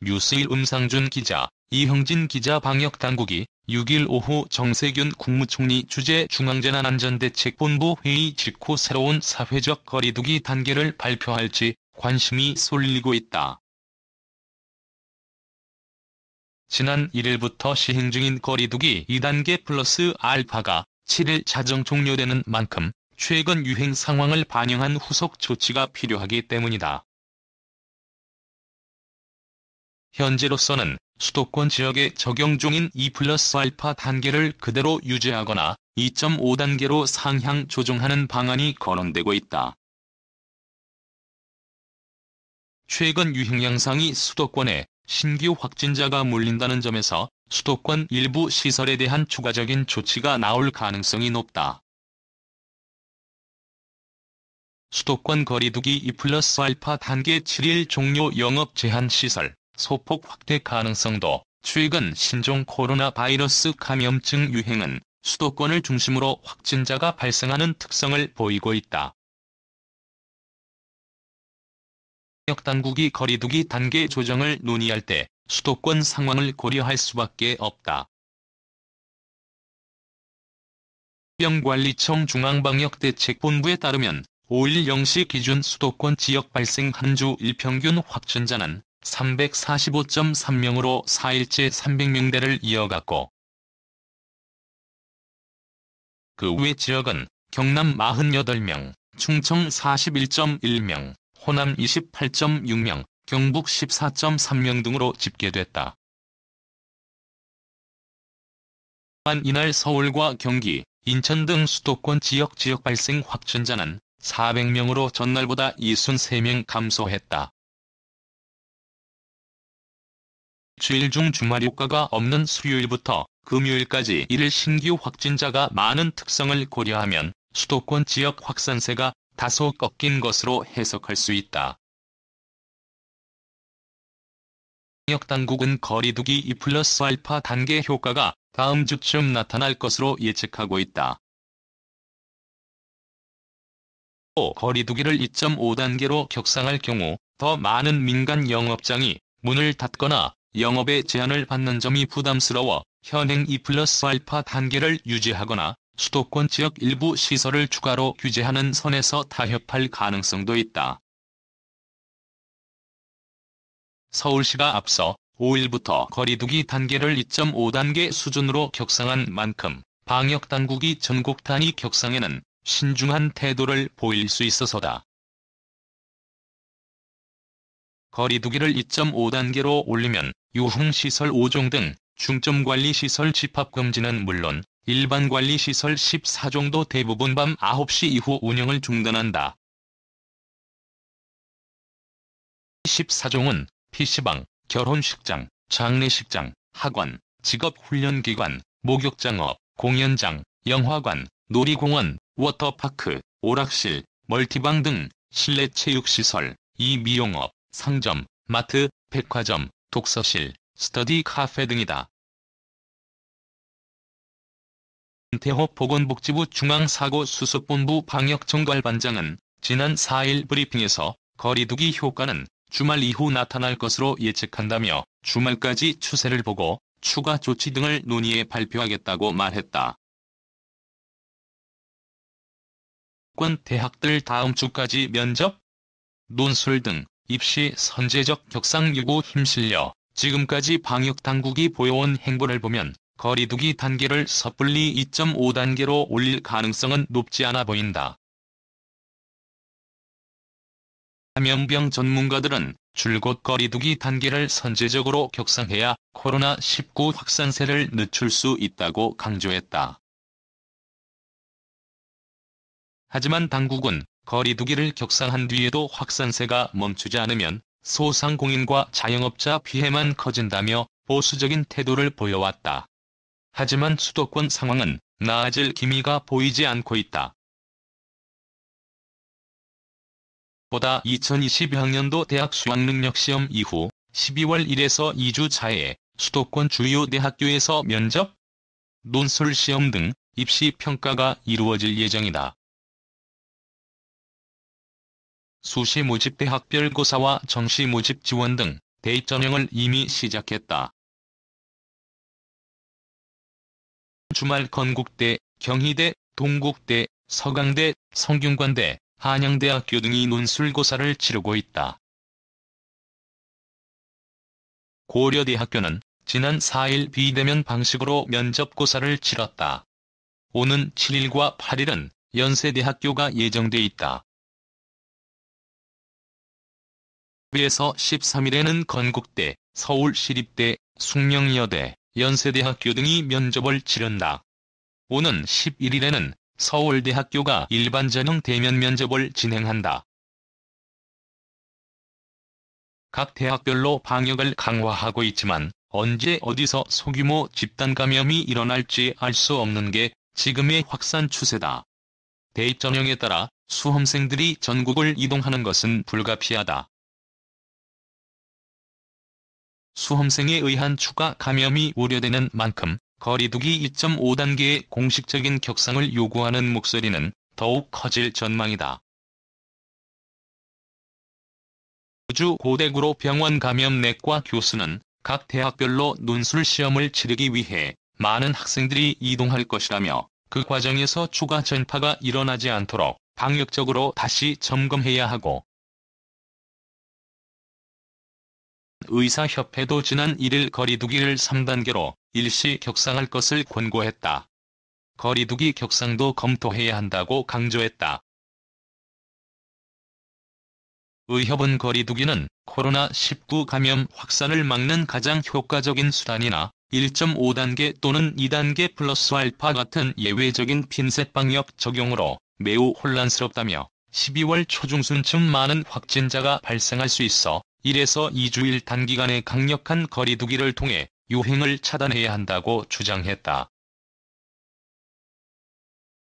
뉴스일 음상준 기자, 이형진 기자. 방역당국이 6일 오후 정세균 국무총리 주재 중앙재난안전대책본부 회의 직후 새로운 사회적 거리두기 단계를 발표할지 관심이 쏠리고 있다. 지난 1일부터 시행 중인 거리두기 2단계 플러스 알파가 7일 자정 종료되는 만큼 최근 유행 상황을 반영한 후속 조치가 필요하기 때문이다. 현재로서는 수도권 지역에 적용 중인 2+알파 단계를 그대로 유지하거나 2.5단계로 상향 조정하는 방안이 거론되고 있다. 최근 유행 양상이 수도권에 신규 확진자가 몰린다는 점에서 수도권 일부 시설에 대한 추가적인 조치가 나올 가능성이 높다. 수도권 거리두기 2+알파 단계 7일 종료 영업 제한 시설 소폭 확대 가능성도. 최근 신종 코로나 바이러스 감염증 유행은 수도권을 중심으로 확진자가 발생하는 특성을 보이고 있다. 방역당국이 거리두기 단계 조정을 논의할 때 수도권 상황을 고려할 수밖에 없다. 질병관리청 중앙방역대책본부에 따르면 5일 0시 기준 수도권 지역 발생 한 주 일평균 확진자는 345.3명으로 4일째 300명대를 이어갔고, 그 외 지역은 경남 48명, 충청 41.1명, 호남 28.6명, 경북 14.3명 등으로 집계됐다. 또한 이날 서울과 경기, 인천 등 수도권 지역 발생 확진자는 400명으로 전날보다 63명 감소했다. 주일 중 주말 효과가 없는 수요일부터 금요일까지 1일 신규 확진자가 많은 특성을 고려하면 수도권 지역 확산세가 다소 꺾인 것으로 해석할 수 있다. 방역당국은 거리두기 2+알파 단계 효과가 다음 주쯤 나타날 것으로 예측하고 있다. 또 거리두기를 2.5단계로 격상할 경우 더 많은 민간 영업장이 문을 닫거나 영업에 제한을 받는 점이 부담스러워 현행 2+알파 단계를 유지하거나 수도권 지역 일부 시설을 추가로 규제하는 선에서 타협할 가능성도 있다. 서울시가 앞서 5일부터 거리두기 단계를 2.5단계 수준으로 격상한 만큼 방역당국이 전국 단위 격상에는 신중한 태도를 보일 수 있어서다. 거리두기를 2.5단계로 올리면 유흥시설 5종 등 중점관리시설 집합금지는 물론 일반관리시설 14종도 대부분 밤 9시 이후 운영을 중단한다. 14종은 PC방, 결혼식장, 장례식장, 학원, 직업훈련기관, 목욕장업, 공연장, 영화관, 놀이공원, 워터파크, 오락실, 멀티방 등 실내 체육시설, 미용업, 상점, 마트, 백화점, 독서실, 스터디 카페 등이다. 김태호 보건복지부 중앙사고수습본부 방역총괄반장은 지난 4일 브리핑에서 거리두기 효과는 주말 이후 나타날 것으로 예측한다며 주말까지 추세를 보고 추가 조치 등을 논의해 발표하겠다고 말했다. 수도권 대학들 다음 주까지 면접, 논술 등 입시 선제적 격상 요구 힘실려 지금까지 방역당국이 보여온 행보를 보면 거리두기 단계를 섣불리 2.5단계로 올릴 가능성은 높지 않아 보인다. 감염병 전문가들은 줄곧 거리두기 단계를 선제적으로 격상해야 코로나19 확산세를 늦출 수 있다고 강조했다. 하지만 당국은 거리두기를 격상한 뒤에도 확산세가 멈추지 않으면 소상공인과 자영업자 피해만 커진다며 보수적인 태도를 보여왔다. 하지만 수도권 상황은 나아질 기미가 보이지 않고 있다. 보다 2020학년도 대학 수학능력시험 이후 12월 1에서 2주 차에 수도권 주요 대학교에서 면접, 논술 시험 등 입시 평가가 이루어질 예정이다. 수시 모집 대학별 고사와 정시 모집 지원 등 대입 전형을 이미 시작했다. 주말 건국대, 경희대, 동국대, 서강대, 성균관대, 한양대학교 등이 논술고사를 치르고 있다. 고려대학교는 지난 4일 비대면 방식으로 면접고사를 치렀다. 오는 7일과 8일은 연세대학교가 예정돼 있다. 에서 13일에는 건국대, 서울시립대, 숙명여대, 연세대학교 등이 면접을 치른다. 오는 11일에는 서울대학교가 일반 전형 대면 면접을 진행한다. 각 대학별로 방역을 강화하고 있지만 언제 어디서 소규모 집단 감염이 일어날지 알 수 없는 게 지금의 확산 추세다. 대입 전형에 따라 수험생들이 전국을 이동하는 것은 불가피하다. 수험생에 의한 추가 감염이 우려되는 만큼 거리두기 2.5단계의 공식적인 격상을 요구하는 목소리는 더욱 커질 전망이다. 우주 고대구로 병원 감염내과 교수는 각 대학별로 논술 시험을 치르기 위해 많은 학생들이 이동할 것이라며 그 과정에서 추가 전파가 일어나지 않도록 방역적으로 다시 점검해야 하고, 의사협회도 지난 1일 거리두기를 3단계로 일시 격상할 것을 권고했다. 거리두기 격상도 검토해야 한다고 강조했다. 의협은 거리두기는 코로나19 감염 확산을 막는 가장 효과적인 수단이나 1.5단계 또는 2단계 플러스 알파 같은 예외적인 핀셋 방역 적용으로 매우 혼란스럽다며 12월 초중순쯤 많은 확진자가 발생할 수 있어 1에서 2주일 단기간의 강력한 거리두기를 통해 유행을 차단해야 한다고 주장했다.